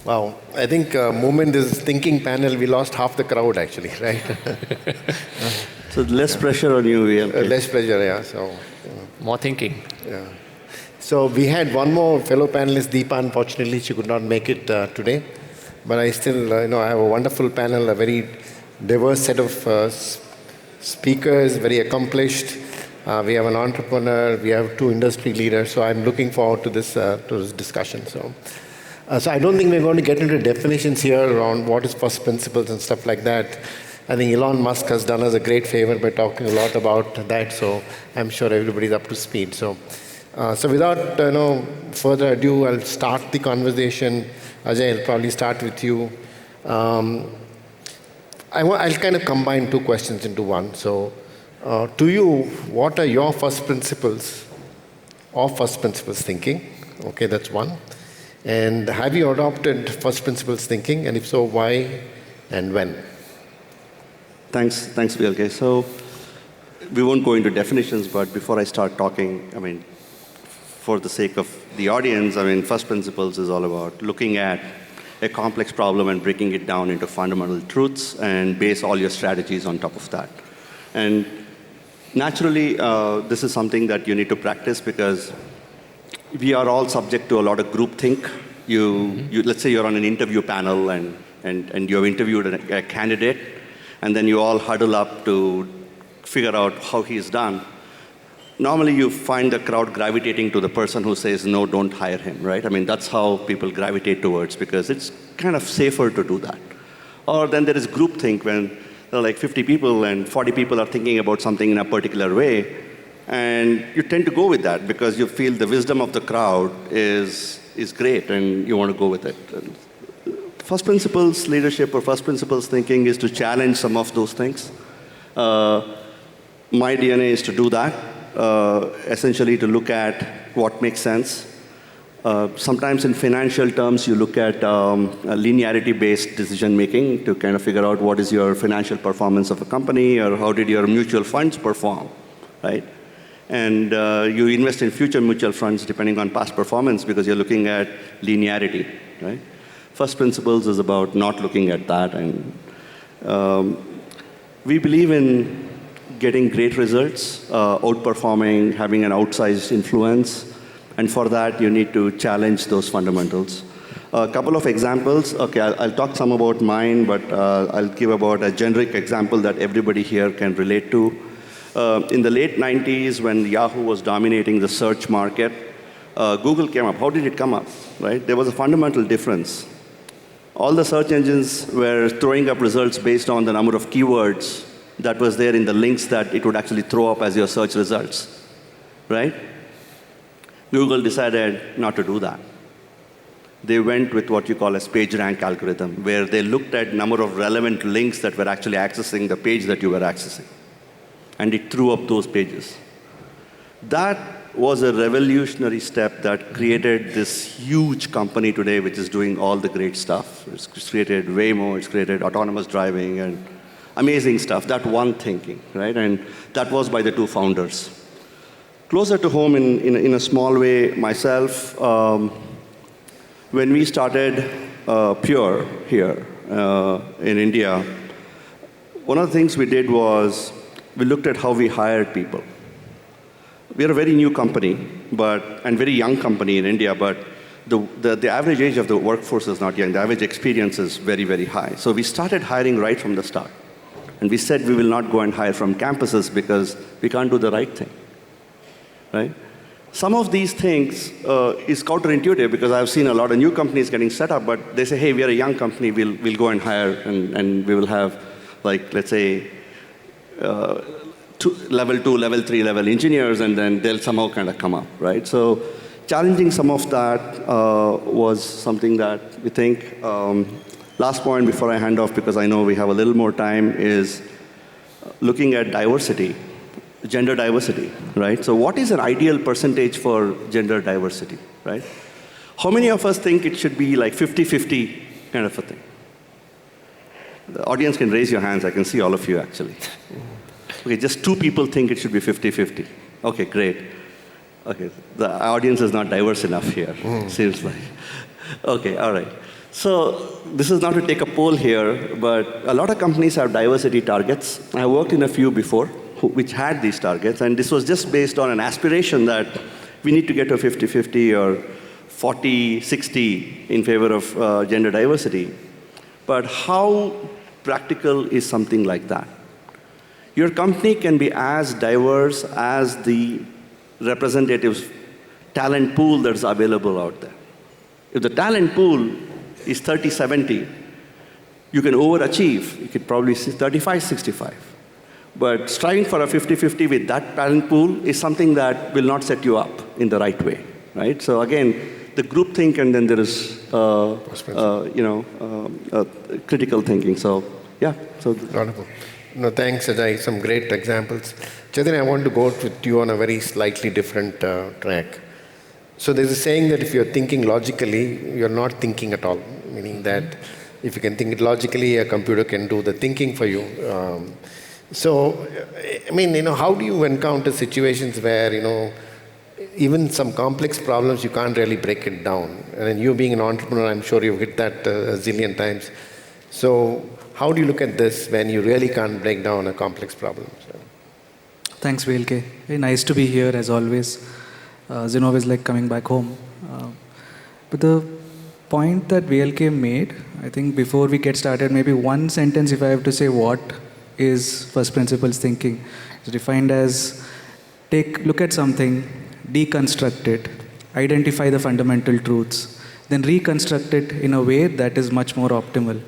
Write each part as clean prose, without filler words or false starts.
Wow. I think moment this thinking panel, we lost half the crowd actually, right? So less pressure on you, VLK. Less pressure, yeah. So, More thinking. yeah. So we had one more fellow panelist, Deepa. Unfortunately, she could not make it today. But I still, I have a wonderful panel, a very diverse set of speakers, very accomplished. We have an entrepreneur, we have two industry leaders. So I'm looking forward to this discussion. So I don't think we're going to get into definitions here around what is first principles and stuff like that. I think Elon Musk has done us a great favor by talking a lot about that. So I'm sure everybody's up to speed. So without further ado, I'll start the conversation. Ajay, I'll probably start with you. I'll kind of combine two questions into one. So to you, what are your first principles of first principles thinking? Okay, that's one. And have you adopted first principles thinking? And if so, why and when? Thanks, VLK. So we won't go into definitions, but before I start talking, for the sake of the audience, first principles is all about looking at a complex problem and breaking it down into fundamental truths and base all your strategies on top of that. And naturally, this is something that you need to practice because we are all subject to a lot of groupthink. Let's say you're on an interview panel and you've interviewed a candidate, and then you all huddle up to figure out how he's done. Normally, you find the crowd gravitating to the person who says, no, don't hire him, right? That's how people gravitate towards, because it's kind of safer to do that. Or then there is groupthink when there are like 50 people and 40 people are thinking about something in a particular way, and you tend to go with that because you feel the wisdom of the crowd is great and you want to go with it. First principles leadership or first principles thinking is to challenge some of those things. My DNA is to do that. Essentially to look at what makes sense. Sometimes in financial terms, you look at linearity-based decision-making to kind of figure out what is your financial performance of a company or how did your mutual funds perform, right? And you invest in future mutual funds depending on past performance because you're looking at linearity, right? First principles is about not looking at that. And we believe in getting great results, outperforming, having an outsized influence. And for that, you need to challenge those fundamentals. A couple of examples. Okay, I'll talk some about mine, but I'll give about a generic example that everybody here can relate to. In the late 90s, when Yahoo was dominating the search market, Google came up. How did it come up, right? There was a fundamental difference. All the search engines were throwing up results based on the number of keywords that was there in the links that it would actually throw up as your search results, right? Google decided not to do that. They went with what you call a PageRank algorithm, where they looked at number of relevant links that were actually accessing the page that you were accessing. And it threw up those pages. That was a revolutionary step that created this huge company today, which is doing all the great stuff. It's created Waymo, it's created autonomous driving, and amazing stuff, that one thinking, right? And that was by the two founders. Closer to home in a small way, myself, when we started Pure here in India, one of the things we did was we looked at how we hired people. We are a very new company, and very young company in India, but the average age of the workforce is not young. The average experience is very, very high. So we started hiring right from the start. And we said we will not go and hire from campuses because we can't do the right thing, right? Some of these things is counterintuitive because I've seen a lot of new companies getting set up, but they say, hey, we are a young company, we'll go and hire, and we will have, like, let's say, level 2, level 3, level engineers, and then they'll somehow kind of come up, right? So challenging some of that was something that we think. Last point before I hand off, because I know we have a little more time, is looking at diversity, gender diversity, right? So what is an ideal percentage for gender diversity, right? How many of us think it should be like 50-50 kind of a thing? The audience can raise your hands. I can see all of you, actually. Okay, just 2 people think it should be 50-50. Okay, great. Okay, the audience is not diverse enough here, seems like. Okay, all right. So this is not to take a poll here, but a lot of companies have diversity targets. I worked in a few before which had these targets, and this was just based on an aspiration that we need to get to 50-50 or 40-60 in favor of gender diversity. But how practical is something like that? Your company can be as diverse as the representatives talent pool that's available out there. If the talent pool is 30-70, you can overachieve. You could probably see 35-65. But striving for a 50-50 with that talent pool is something that will not set you up in the right way, right? So again, the group think, and then there is, critical thinking. So, yeah. So wonderful. No, thanks, Ajeya. Some great examples. Chaitanya, I want to go with you on a very slightly different track. So there's a saying that if you're thinking logically, you're not thinking at all. Meaning that if you can think it logically, a computer can do the thinking for you. How do you encounter situations where, even some complex problems, you can't really break it down? And then you being an entrepreneur, I'm sure you've hit that a zillion times. So how do you look at this when you really can't break down a complex problem? So. Thanks, VLK. Very nice to be here, as always. ZInnov is like coming back home. But the point that VLK made, I think before we get started, maybe one sentence if I have to say what is first principles thinking. It's defined as look at something, deconstruct it, identify the fundamental truths, then reconstruct it in a way that is much more optimal.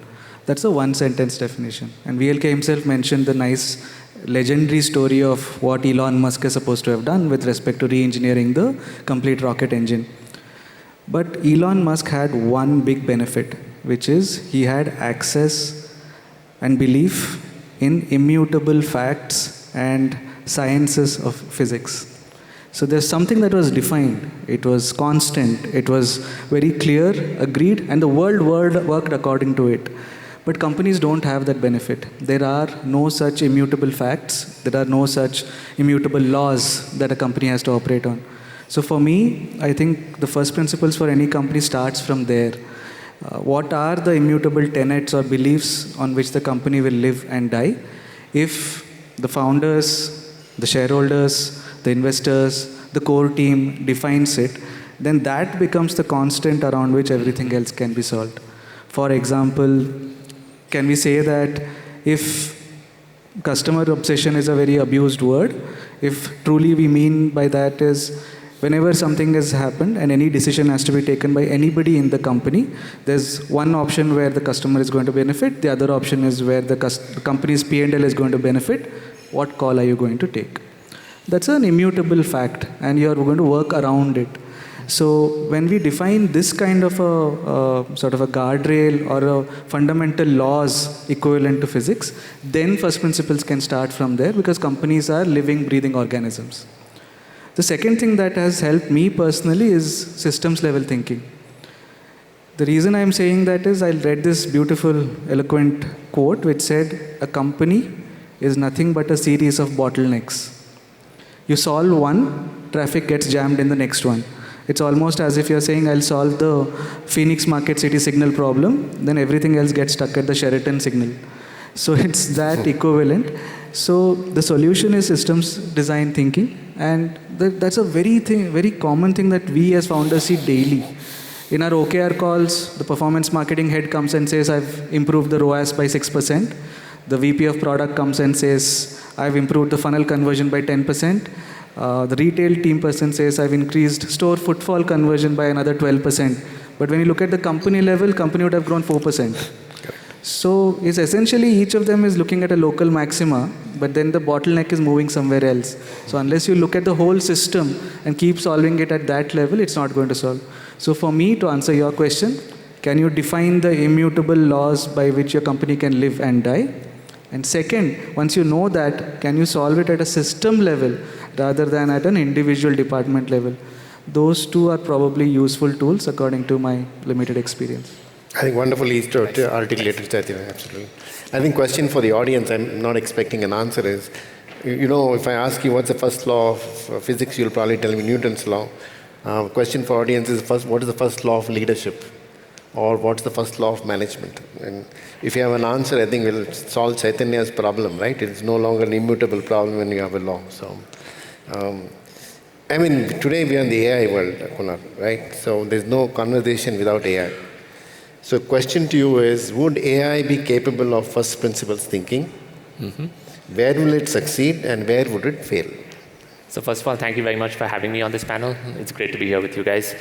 That's a one-sentence definition. And VLK himself mentioned the nice legendary story of what Elon Musk is supposed to have done with respect to re-engineering the complete rocket engine. But Elon Musk had one big benefit, which is he had access and belief in immutable facts and sciences of physics. So there's something that was defined. It was constant. It was very clear, agreed, and the world worked according to it. But companies don't have that benefit. There are no such immutable facts. There are no such immutable laws that a company has to operate on. So for me, I think the first principles for any company starts from there. What are the immutable tenets or beliefs on which the company will live and die? If the founders, the shareholders, the investors, the core team defines it, then that becomes the constant around which everything else can be solved. For example, can we say that if customer obsession is a very abused word, if truly we mean by that is whenever something has happened and any decision has to be taken by anybody in the company, there's one option where the customer is going to benefit, the other option is where the company's P&L is going to benefit. What call are you going to take? That's an immutable fact, and you're going to work around it. So when we define this kind of a sort of a guardrail or a fundamental laws equivalent to physics, then first principles can start from there, because companies are living, breathing organisms. The second thing that has helped me personally is systems level thinking. The reason I'm saying that is I read this beautiful, eloquent quote which said, a company is nothing but a series of bottlenecks. You solve one, traffic gets jammed in the next one. It's almost as if you're saying, I'll solve the Phoenix Market City signal problem, then everything else gets stuck at the Sheraton signal. So it's that equivalent. So the solution is systems design thinking, and that's a very common thing that we as founders see daily. In our OKR calls, the performance marketing head comes and says, I've improved the ROAS by 6%. The VP of product comes and says, I've improved the funnel conversion by 10%. The retail team person says, I've increased store footfall conversion by another 12%. But when you look at the company level, company would have grown 4%. So it's essentially each of them is looking at a local maxima, but then the bottleneck is moving somewhere else. So unless you look at the whole system and keep solving it at that level, it's not going to solve. So for me, to answer your question, can you define the immutable laws by which your company can live and die? And second, once you know that, can you solve it at a system level rather than at an individual department level? Those two are probably useful tools according to my limited experience. I think wonderfully articulated, Chaitanya, absolutely. I think question for the audience, I'm not expecting an answer, is, if I ask you what's the first law of physics, you'll probably tell me Newton's law. Question for audience is, what is the first law of leadership? or what's the first law of management? And if you have an answer, I think we'll solve Chaitanya's problem, right? It's no longer an immutable problem when you have a law. So, I mean, today we are in the AI world, Kunal, right? So there's no conversation without AI. So question to you is, would AI be capable of first principles thinking? Where will it succeed and where would it fail? So first of all, thank you very much for having me on this panel. It's great to be here with you guys.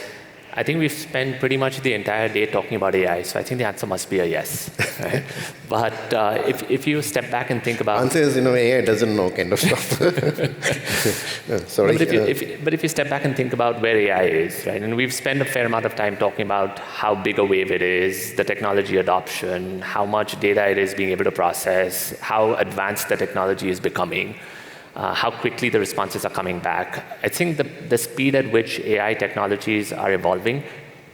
I think we've spent pretty much the entire day talking about AI, so I think the answer must be a yes. Right? But if you step back and think about... Answer is, AI doesn't know kind of stuff. No, sorry. But if you step back and think about where AI is, right? And we've spent a fair amount of time talking about how big a wave it is, the technology adoption, how much data it is being able to process, how advanced the technology is becoming. How quickly the responses are coming back. I think the speed at which AI technologies are evolving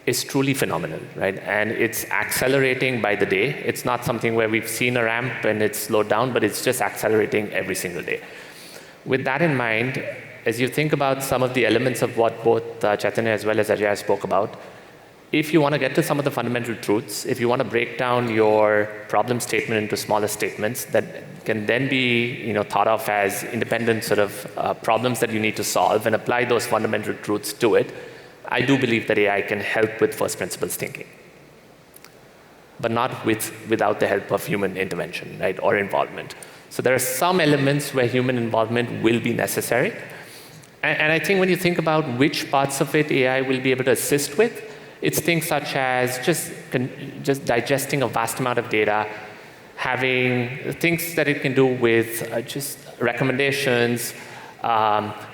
is truly phenomenal, right? And it's accelerating by the day. It's not something where we've seen a ramp and it's slowed down, but it's just accelerating every single day. With that in mind, as you think about some of the elements of what both Chaitanya as well as Ajeya spoke about, if you want to get to some of the fundamental truths, if you want to break down your problem statement into smaller statements that can then be thought of as independent sort of problems that you need to solve and apply those fundamental truths to it, I do believe that AI can help with first principles thinking, but not without the help of human intervention, right, or involvement. So there are some elements where human involvement will be necessary. And I think when you think about which parts of it AI will be able to assist with, it's things such as just digesting a vast amount of data, having things that it can do with just recommendations,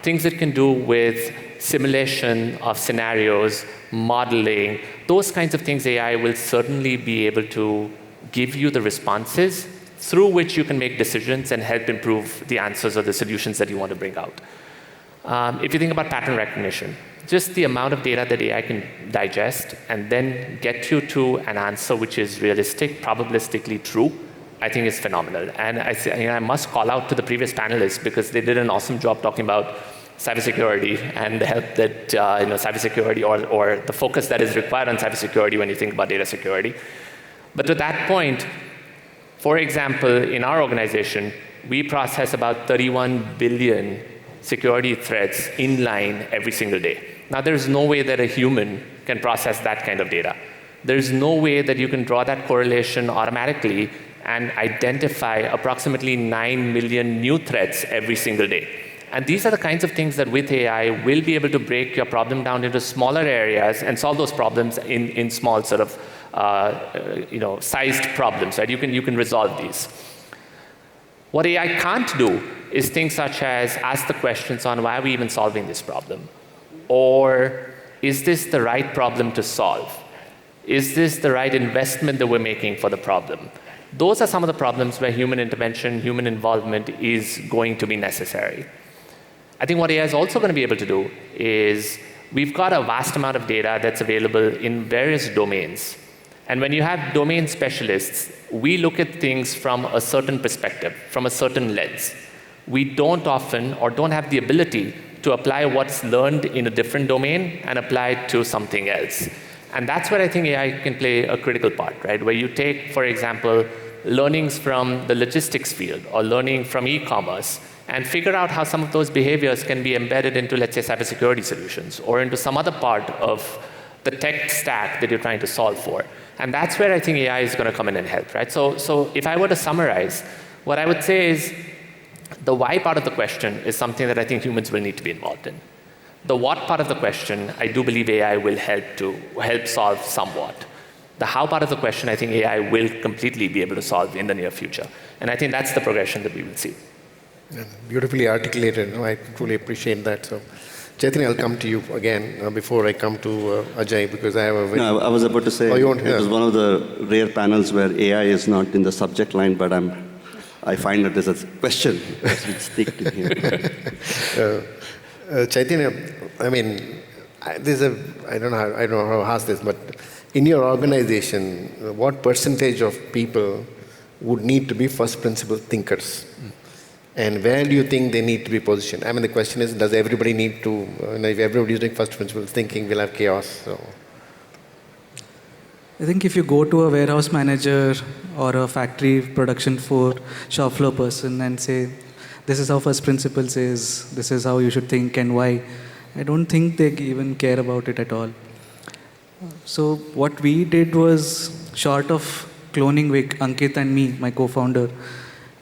things it can do with simulation of scenarios, modeling. Those kinds of things AI will certainly be able to give you the responses through which you can make decisions and help improve the answers or the solutions that you want to bring out. If you think about pattern recognition, just the amount of data that AI can digest and then get you to an answer which is realistic, probabilistically true, I think is phenomenal. And I must call out to the previous panelists because they did an awesome job talking about cybersecurity and the help that cybersecurity or the focus that is required on cybersecurity when you think about data security. But to that point, for example, in our organization, we process about 31 billion security threats inline every single day. Now, there's no way that a human can process that kind of data. There's no way that you can draw that correlation automatically and identify approximately 9 million new threats every single day. And these are the kinds of things that with AI will be able to break your problem down into smaller areas and solve those problems in small sort of sized problems, right? You can resolve these. What AI can't do is things such as ask the questions on why are we even solving this problem? Or is this the right problem to solve? Is this the right investment that we're making for the problem? Those are some of the problems where human intervention, human involvement is going to be necessary. I think what AI is also going to be able to do is we've got a vast amount of data that's available in various domains. And when you have domain specialists, we look at things from a certain perspective, from a certain lens. We don't often or don't have the ability to apply what's learned in a different domain and apply it to something else. And that's where I think AI can play a critical part, right? Where you take, for example, learnings from the logistics field or learning from e-commerce and figure out how some of those behaviors can be embedded into, let's say, cybersecurity solutions or into some other part of the tech stack that you're trying to solve for. And that's where I think AI is going to come in and help, right? So if I were to summarize, what I would say is the why part of the question is something that I think humans will need to be involved in. The what part of the question, I do believe AI will help solve somewhat. The how part of the question, I think AI will completely be able to solve in the near future. And I think that's the progression that we will see. Yeah, beautifully articulated. I truly appreciate that. So, Chaitanya, I'll come to you again before I come to Ajeya because I have a very... No, I was about to say, it was one of the rare panels where AI is not in the subject line, but I find that there's a question that's sticked in here. Chaitanya, I mean, I don't know how to ask this, but in your organization, what percentage of people would need to be first principle thinkers? And where do you think they need to be positioned? I mean, the question is, does everybody need to, if everybody is doing first principle thinking, we'll have chaos. So. I think if you go to a warehouse manager or a factory production floor shop floor person and say, this is how first principles is, this is how you should think and why, I don't think they even care about it at all. So what we did was, short of cloning Ankit and me, my co-founder,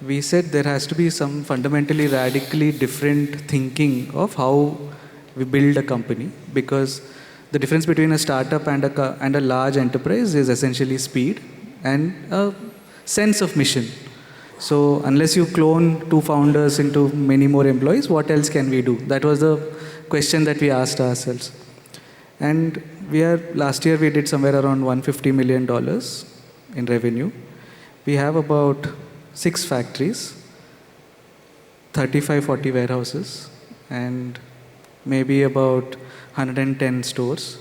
we said there has to be some fundamentally radically different thinking of how we build a company, because the difference between a startup and a large enterprise is essentially speed and a sense of mission. So unless you clone 2 founders into many more employees, what else can we do? That was the question that we asked ourselves. And last year we did somewhere around $150 million in revenue. We have about 6 factories, 35-40 warehouses, and maybe about 110 stores.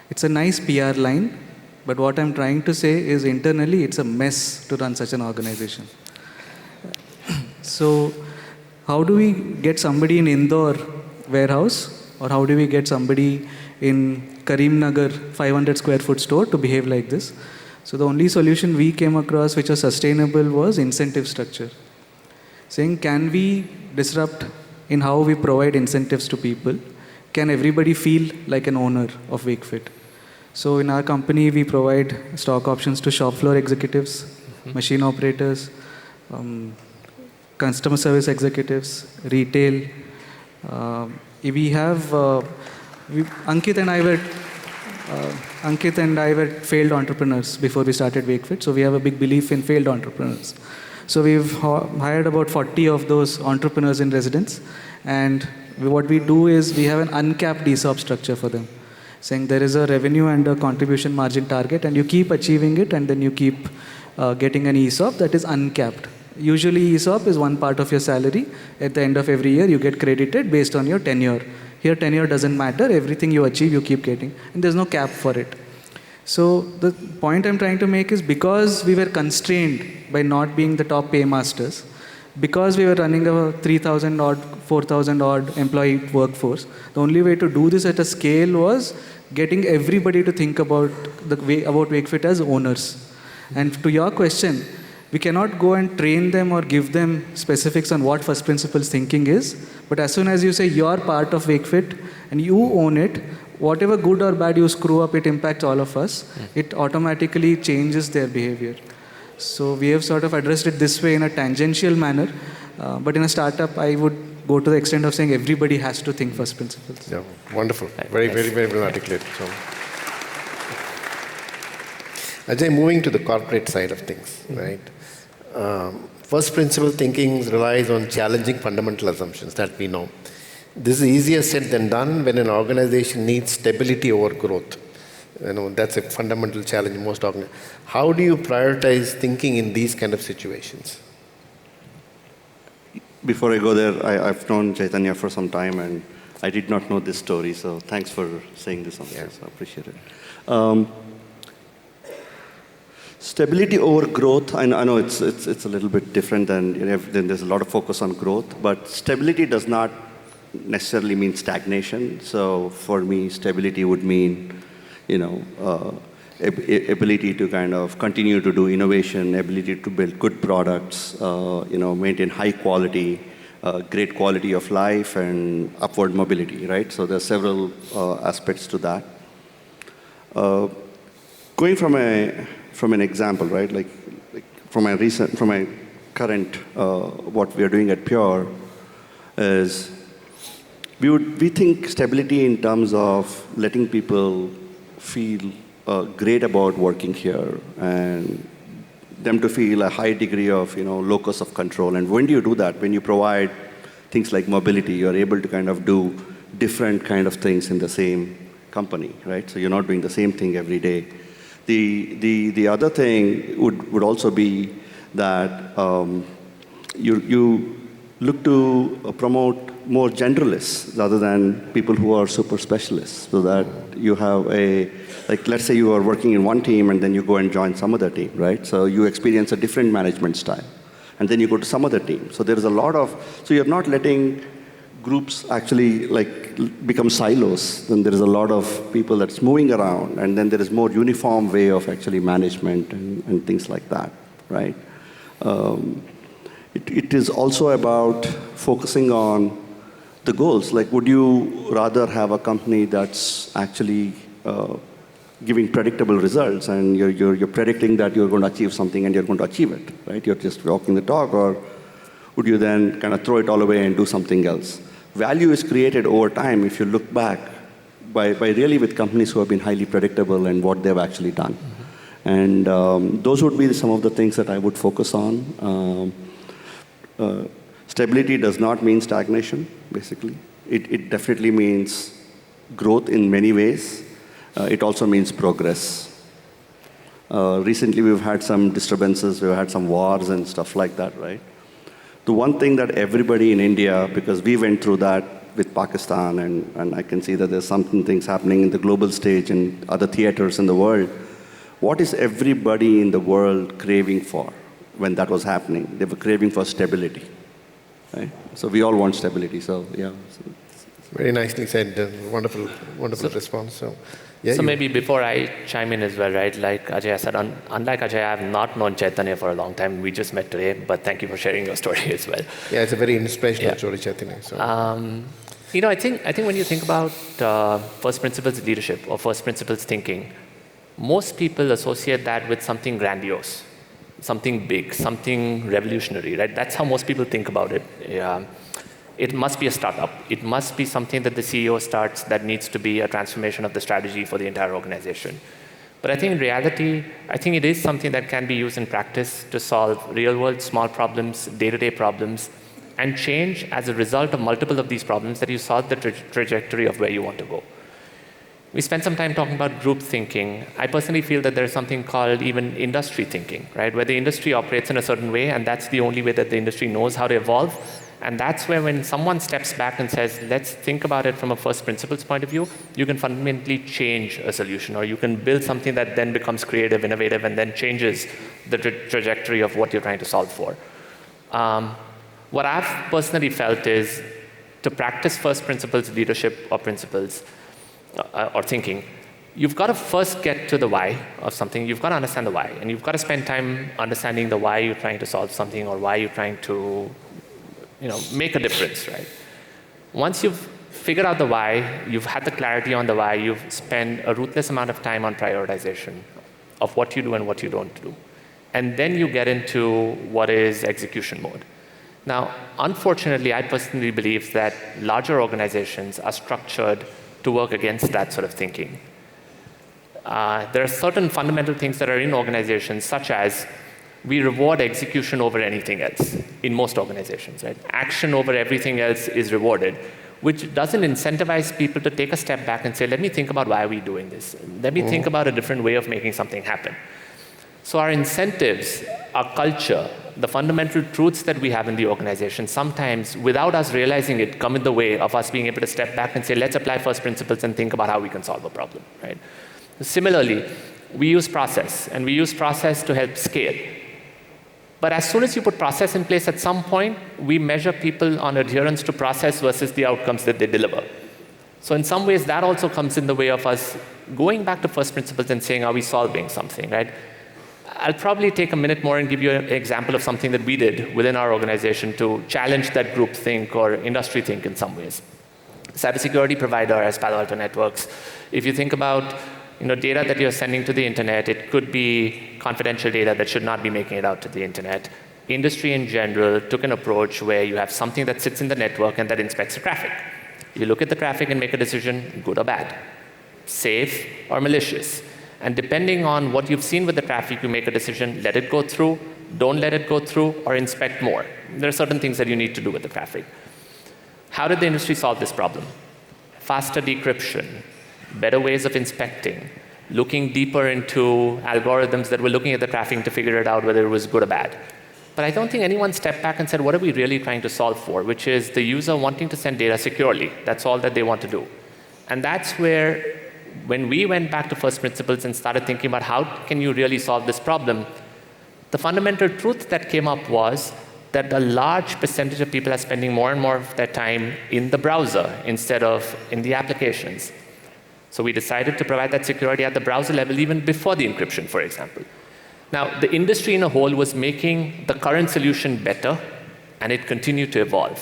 It's a nice PR line, but what I'm trying to say is internally it's a mess to run such an organization. So how do we get somebody in Indore warehouse, or how do we get somebody in Karimnagar 500 square foot store to behave like this? So the only solution we came across which was sustainable was incentive structure. Saying, can we disrupt in how we provide incentives to people? Can everybody feel like an owner of Wakefit? So in our company, we provide stock options to shop floor executives, machine operators, customer service executives, retail. We have, Ankit and I were failed entrepreneurs before we started Wakefit, so we have a big belief in failed entrepreneurs. So we've hired about 40 of those entrepreneurs in residence, and what we do is we have an uncapped ESOP structure for them, saying there is a revenue and a contribution margin target, and you keep achieving it, and then you keep getting an ESOP that is uncapped. Usually ESOP is one part of your salary. At the end of every year, you get credited based on your tenure. Here, tenure doesn't matter. Everything you achieve, you keep getting, and there's no cap for it. So the point I'm trying to make is, because we were constrained by not being the top paymasters, because we were running a 3,000 odd, 4,000 odd employee workforce, the only way to do this at a scale was getting everybody to think about Wakefit as owners. And to your question, we cannot go and train them or give them specifics on what first principles thinking is, but as soon as you say you're part of Wakefit and you own it, whatever good or bad you screw up, it impacts all of us. It automatically changes their behavior. So we have sort of addressed it this way in a tangential manner, but in a startup, I would go to the extent of saying everybody has to think first principles. Yeah, wonderful. Very, very, very well articulated. So, Ajay, moving to the corporate side of things, right? First principle thinking relies on challenging fundamental assumptions that we know. This is easier said than done when an organization needs stability over growth. That's a fundamental challenge in most organizations. How do you prioritize thinking in these kind of situations? Before I go there, I've known Chaitanya for some time, and I did not know this story, so thanks for saying this on this. I appreciate it. Stability over growth, I know it's a little bit different than there's a lot of focus on growth, but stability does not necessarily mean stagnation. So for me, stability would mean, ability to kind of continue to do innovation, ability to build good products, maintain high quality, great quality of life, and upward mobility, right? So there are several aspects to that. Going from an example, right? Like from my current, what we are doing at Pure is we think stability in terms of letting people feel great about working here and them to feel a high degree of locus of control. And when do you do that? When you provide things like mobility, you're able to kind of do different kind of things in the same company, right? So you're not doing the same thing every day. The other thing would also be that you look to promote more generalists rather than people who are super specialists, so that you have let's say you are working in one team and then you go and join some other team, right? So you experience a different management style, and then you go to some other team. So there is so you're not letting groups actually become silos, then there is a lot of people that's moving around, and then there is more uniform way of actually management and things like that, right? It is also about focusing on the goals. Like, would you rather have a company that's actually giving predictable results, and you're predicting that you're going to achieve something and you're going to achieve it, right? You're just walking the talk, or would you then kind of throw it all away and do something else? Value is created over time, if you look back, by really with companies who have been highly predictable and what they've actually done. Mm-hmm. And those would be some of the things that I would focus on. Stability does not mean stagnation, basically. It definitely means growth in many ways. It also means progress. Recently, we've had some disturbances, we've had some wars and stuff like that, right? The one thing that everybody in India, because we went through that with Pakistan, and I can see that there's some things happening in the global stage and other theaters in the world. What is everybody in the world craving for when that was happening? They were craving for stability, right? So we all want stability, so yeah. Very nicely said. Wonderful response. So maybe before I chime in as well, right? Like Ajeya said, unlike Ajeya, I have not known Chaitanya for a long time. We just met today, but thank you for sharing your story as well. Yeah, it's a very inspirational story, Chaitanya. So. I think when you think about first principles leadership or first principles thinking, most people associate that with something grandiose, something big, something revolutionary, right? That's how most people think about it. Yeah. It must be a startup. It must be something that the CEO starts that needs to be a transformation of the strategy for the entire organization. But I think in reality, I think it is something that can be used in practice to solve real-world small problems, day-to-day problems, and change as a result of multiple of these problems that you solve the trajectory of where you want to go. We spent some time talking about group thinking. I personally feel that there's something called even industry thinking, right? Where the industry operates in a certain way, and that's the only way that the industry knows how to evolve. And that's where when someone steps back and says, let's think about it from a first principles point of view, you can fundamentally change a solution, or you can build something that then becomes creative, innovative, and then changes the trajectory of what you're trying to solve for. What I've personally felt is to practice first principles leadership or principles or thinking, you've got to first get to the why of something. You've got to understand the why, and you've got to spend time understanding the why you're trying to solve something or why you're trying to make a difference, right? Once you've figured out the why, you've had the clarity on the why, you've spent a ruthless amount of time on prioritization of what you do and what you don't do. And then you get into what is execution mode. Now, unfortunately, I personally believe that larger organizations are structured to work against that sort of thinking. There are certain fundamental things that are in organizations, such as we reward execution over anything else in most organizations, right? Action over everything else is rewarded, which doesn't incentivize people to take a step back and say, let me think about why are we doing this? Let me think about a different way of making something happen. So our incentives, our culture, the fundamental truths that we have in the organization, sometimes, without us realizing it, come in the way of us being able to step back and say, let's apply first principles and think about how we can solve a problem, right? Similarly, we use process, and we use process to help scale. But as soon as you put process in place, at some point, we measure people on adherence to process versus the outcomes that they deliver. So in some ways, that also comes in the way of us going back to first principles and saying, are we solving something, right? I'll probably take a minute more and give you an example of something that we did within our organization to challenge that group think or industry think in some ways. Cybersecurity provider as Palo Alto Networks. If you think about data that you're sending to the internet, it could be confidential data that should not be making it out to the internet. Industry in general took an approach where you have something that sits in the network and that inspects the traffic. You look at the traffic and make a decision, good or bad, safe or malicious. And depending on what you've seen with the traffic, you make a decision, let it go through, don't let it go through, or inspect more. There are certain things that you need to do with the traffic. How did the industry solve this problem? Faster decryption, better ways of inspecting, looking deeper into algorithms that were looking at the traffic to figure it out whether it was good or bad. But I don't think anyone stepped back and said, what are we really trying to solve for? Which is the user wanting to send data securely. That's all that they want to do. And that's where, when we went back to first principles and started thinking about how can you really solve this problem, the fundamental truth that came up was that a large percentage of people are spending more and more of their time in the browser instead of in the applications. So we decided to provide that security at the browser level even before the encryption, for example. Now, the industry in a whole was making the current solution better, and it continued to evolve.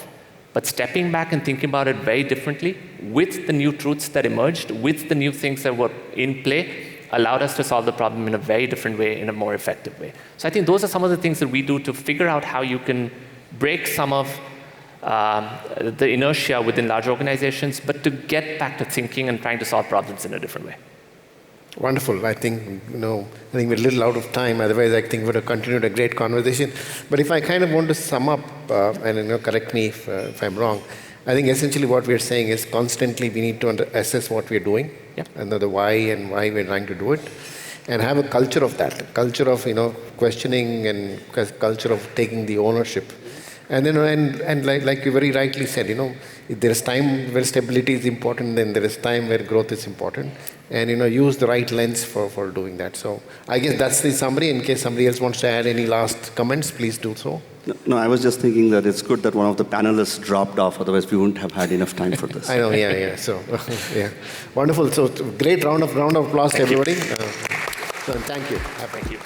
But stepping back and thinking about it very differently, with the new truths that emerged, with the new things that were in play, allowed us to solve the problem in a very different way, in a more effective way. So I think those are some of the things that we do to figure out how you can break some of the inertia within large organizations, but to get back to thinking and trying to solve problems in a different way. Wonderful. I think we're a little out of time. Otherwise, I think we would have continued a great conversation. But if I kind of want to sum up, and correct me if I'm wrong, I think essentially what we're saying is constantly we need to assess what we're doing, and the why and why we're trying to do it, and have a culture of that, culture of questioning and culture of taking the ownership. And then, and like you very rightly said, there is time where stability is important, then there is time where growth is important, and use the right lens for doing that. So I guess that's the summary. In case somebody else wants to add any last comments, please do so. No, I was just thinking that it's good that one of the panelists dropped off, otherwise we wouldn't have had enough time for this. I know, yeah. So, yeah. Wonderful. So great round of applause to everybody. So thank you. Thank you.